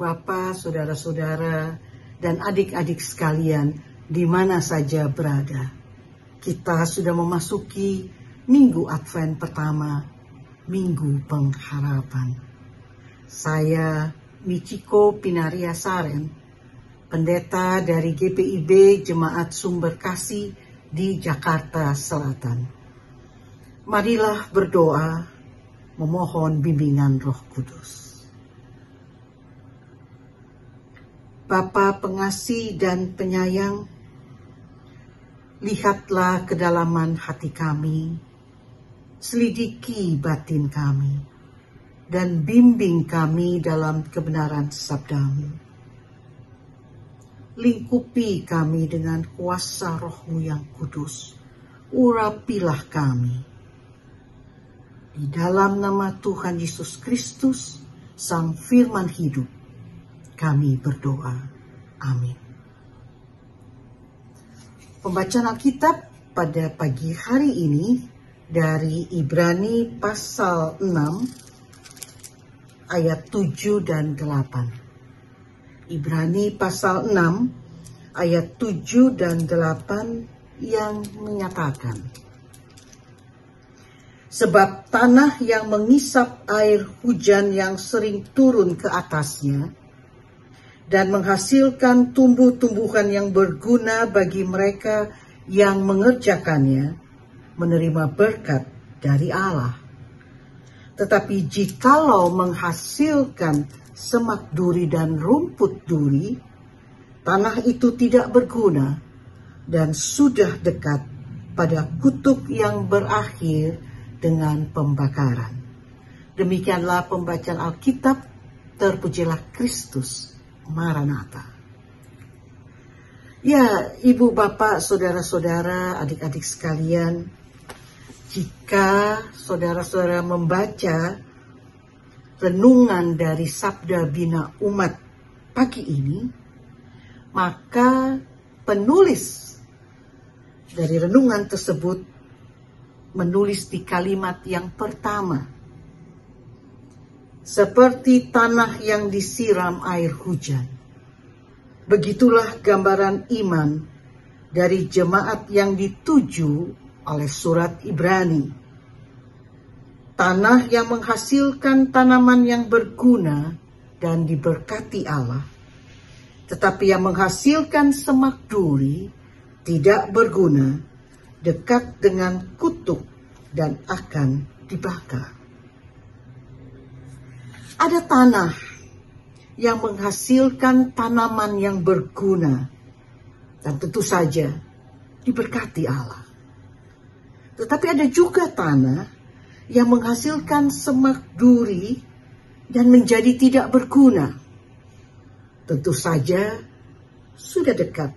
Bapak, saudara-saudara, dan adik-adik sekalian di mana saja berada. Kita sudah memasuki Minggu Advent pertama, Minggu Pengharapan. Saya Michiko Pinaria Saren, pendeta dari GPIB Jemaat Sumber Kasih di Jakarta Selatan. Marilah berdoa memohon bimbingan Roh Kudus. Bapa pengasih dan penyayang, lihatlah kedalaman hati kami, selidiki batin kami, dan bimbing kami dalam kebenaran sabda-Mu. Lingkupi kami dengan kuasa Roh-Mu yang kudus, urapilah kami. Di dalam nama Tuhan Yesus Kristus, Sang Firman Hidup, kami berdoa. Amin. Pembacaan Alkitab pada pagi hari ini dari Ibrani pasal 6 ayat 7 dan 8. Ibrani pasal 6 ayat 7 dan 8 yang menyatakan, sebab tanah yang mengisap air hujan yang sering turun ke atasnya dan menghasilkan tumbuh-tumbuhan yang berguna bagi mereka yang mengerjakannya, menerima berkat dari Allah. Tetapi jikalau menghasilkan semak duri dan rumput duri, tanah itu tidak berguna dan sudah dekat pada kutuk yang berakhir dengan pembakaran. Demikianlah pembacaan Alkitab. Terpujilah Kristus. Maranatha. Ya, ibu, bapak, saudara-saudara, adik-adik sekalian, jika saudara-saudara membaca renungan dari Sabda Bina Umat pagi ini, maka penulis dari renungan tersebut menulis di kalimat yang pertama, seperti tanah yang disiram air hujan. Begitulah gambaran iman dari jemaat yang dituju oleh surat Ibrani. Tanah yang menghasilkan tanaman yang berguna dan diberkati Allah, tetapi yang menghasilkan semak duri tidak berguna, dekat dengan kutuk dan akan dibakar. Ada tanah yang menghasilkan tanaman yang berguna dan tentu saja diberkati Allah. Tetapi ada juga tanah yang menghasilkan semak duri dan menjadi tidak berguna. Tentu saja sudah dekat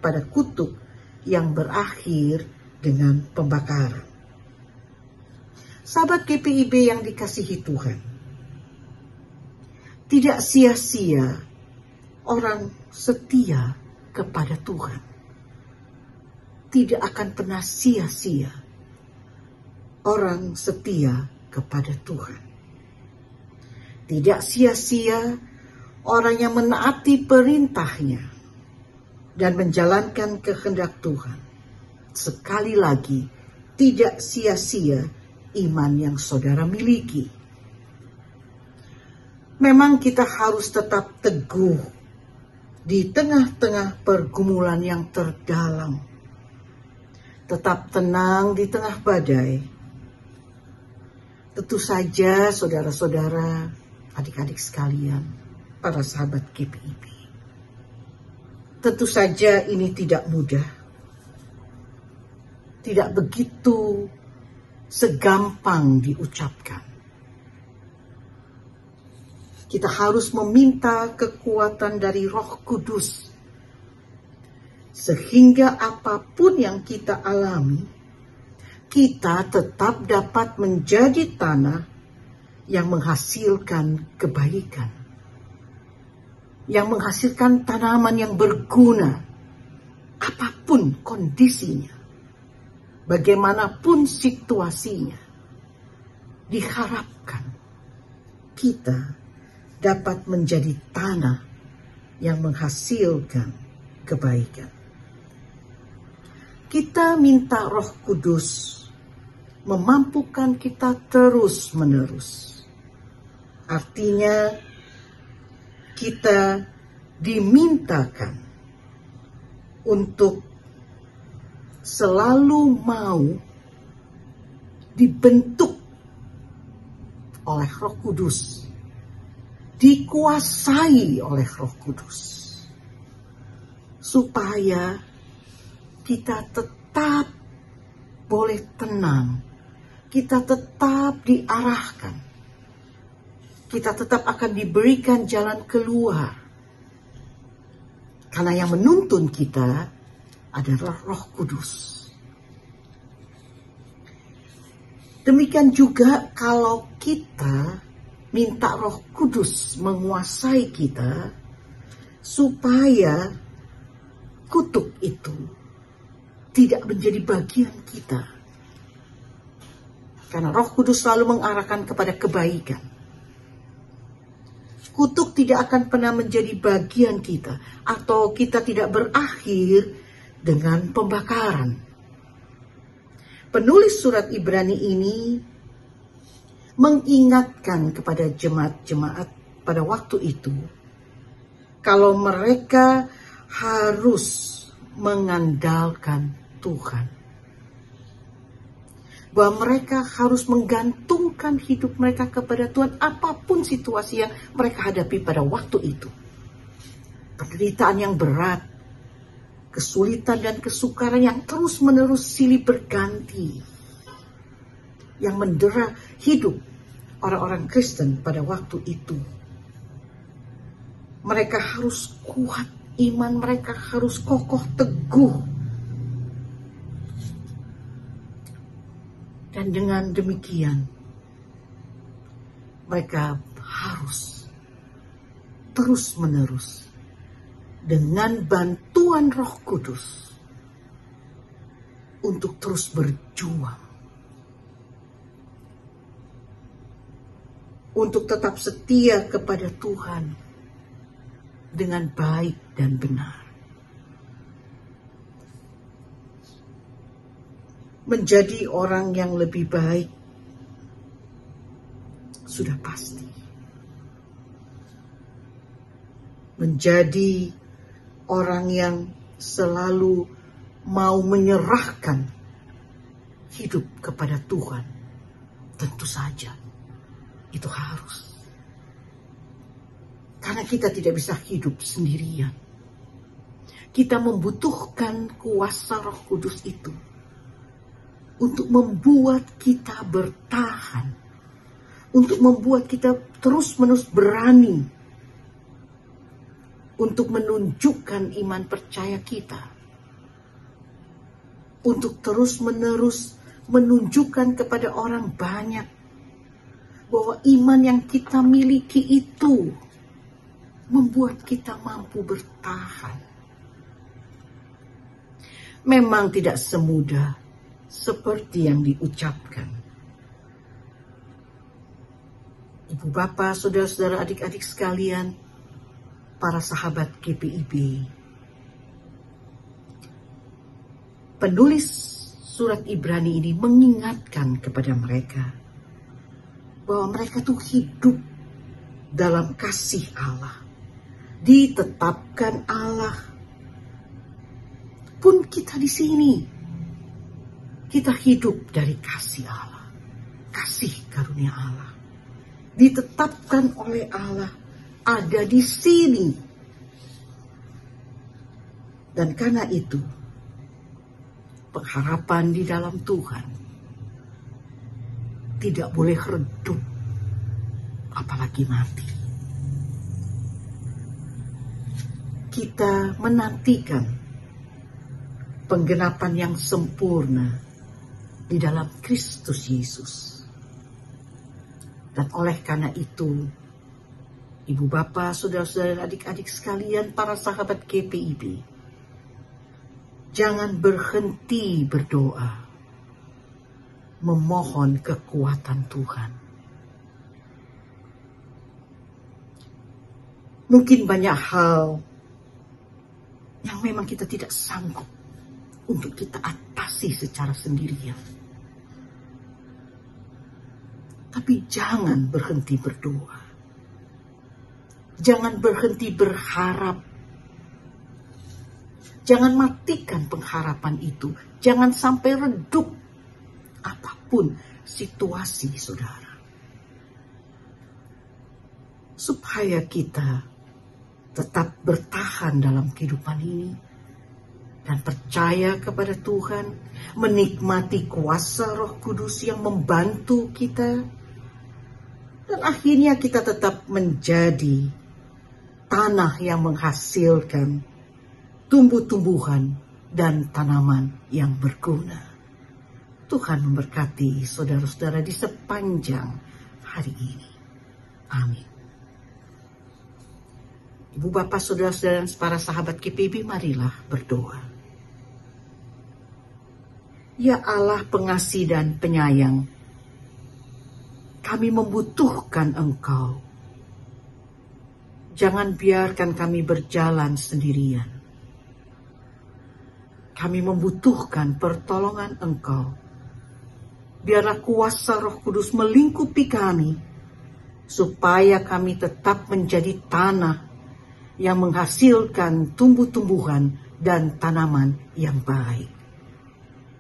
pada kutuk yang berakhir dengan pembakaran. Sahabat GPIB yang dikasihi Tuhan, tidak sia-sia orang setia kepada Tuhan. Tidak akan pernah sia-sia orang setia kepada Tuhan. Tidak sia-sia orang yang menaati perintahnya dan menjalankan kehendak Tuhan. Sekali lagi, tidak sia-sia iman yang saudara miliki. Memang kita harus tetap teguh di tengah-tengah pergumulan yang terdalam. Tetap tenang di tengah badai. Tentu saja saudara-saudara, adik-adik sekalian, para sahabat GPIB. Tentu saja ini tidak mudah. Tidak begitu segampang diucapkan. Kita harus meminta kekuatan dari Roh Kudus, sehingga apapun yang kita alami, kita tetap dapat menjadi tanah yang menghasilkan kebaikan, yang menghasilkan tanaman yang berguna, apapun kondisinya, bagaimanapun situasinya. Diharapkan kita dapat menjadi tanah yang menghasilkan kebaikan. Kita minta Roh Kudus memampukan kita terus-menerus. Artinya, kita dimintakan untuk selalu mau dibentuk oleh Roh Kudus, dikuasai oleh Roh Kudus, supaya kita tetap boleh tenang, kita tetap diarahkan, kita tetap akan diberikan jalan keluar. Karena yang menuntun kita adalah Roh Kudus. Demikian juga kalau kita minta Roh Kudus menguasai kita, supaya kutuk itu tidak menjadi bagian kita. Karena Roh Kudus selalu mengarahkan kepada kebaikan. Kutuk tidak akan pernah menjadi bagian kita, atau kita tidak berakhir dengan pembakaran. Penulis surat Ibrani ini mengingatkan kepada jemaat-jemaat pada waktu itu, kalau mereka harus mengandalkan Tuhan, bahwa mereka harus menggantungkan hidup mereka kepada Tuhan apapun situasi yang mereka hadapi pada waktu itu. Penderitaan yang berat, kesulitan dan kesukaran yang terus-menerus silih berganti, yang mendera hidup orang-orang Kristen pada waktu itu. Mereka harus kuat, iman mereka harus kokoh teguh. Dan dengan demikian, mereka harus terus-menerus dengan bantuan Roh Kudus untuk terus berjuang, untuk tetap setia kepada Tuhan dengan baik dan benar. Menjadi orang yang lebih baik sudah pasti. Menjadi orang yang selalu mau menyerahkan hidup kepada Tuhan, tentu saja itu harus. Karena kita tidak bisa hidup sendirian. Kita membutuhkan kuasa Roh Kudus itu untuk membuat kita bertahan, untuk membuat kita terus-menerus berani, untuk menunjukkan iman percaya kita, untuk terus-menerus menunjukkan kepada orang banyak bahwa iman yang kita miliki itu membuat kita mampu bertahan. Memang tidak semudah seperti yang diucapkan. Ibu bapak, saudara-saudara, adik-adik sekalian, para sahabat GPIB, penulis surat Ibrani ini mengingatkan kepada mereka bahwa mereka tuh hidup dalam kasih Allah, ditetapkan Allah. Pun kita di sini, kita hidup dari kasih Allah, kasih karunia Allah, ditetapkan oleh Allah, ada di sini. Dan karena itu, pengharapan di dalam Tuhan tidak boleh redup, apalagi mati. Kita menantikan penggenapan yang sempurna di dalam Kristus Yesus. Dan oleh karena itu, ibu bapak, saudara-saudara, adik-adik sekalian, para sahabat GPIB, jangan berhenti berdoa, memohon kekuatan Tuhan. Mungkin banyak hal yang memang kita tidak sanggup untuk kita atasi secara sendirian. Tapi jangan berhenti berdoa. Jangan berhenti berharap. Jangan matikan pengharapan itu. Jangan sampai redup apapun situasi saudara. Supaya kita tetap bertahan dalam kehidupan ini dan percaya kepada Tuhan, menikmati kuasa Roh Kudus yang membantu kita, dan akhirnya kita tetap menjadi tanah yang menghasilkan tumbuh-tumbuhan dan tanaman yang berguna. Tuhan memberkati saudara-saudara di sepanjang hari ini. Amin. Ibu bapak, saudara-saudara, dan para sahabat GPIB, marilah berdoa. Ya Allah pengasih dan penyayang, kami membutuhkan Engkau. Jangan biarkan kami berjalan sendirian. Kami membutuhkan pertolongan Engkau. Biarlah kuasa Roh Kudus melingkupi kami, supaya kami tetap menjadi tanah yang menghasilkan tumbuh-tumbuhan dan tanaman yang baik.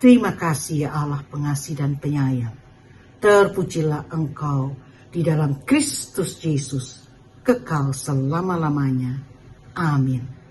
Terima kasih ya Allah pengasih dan penyayang. Terpujilah Engkau di dalam Kristus Yesus, kekal selama-lamanya. Amin.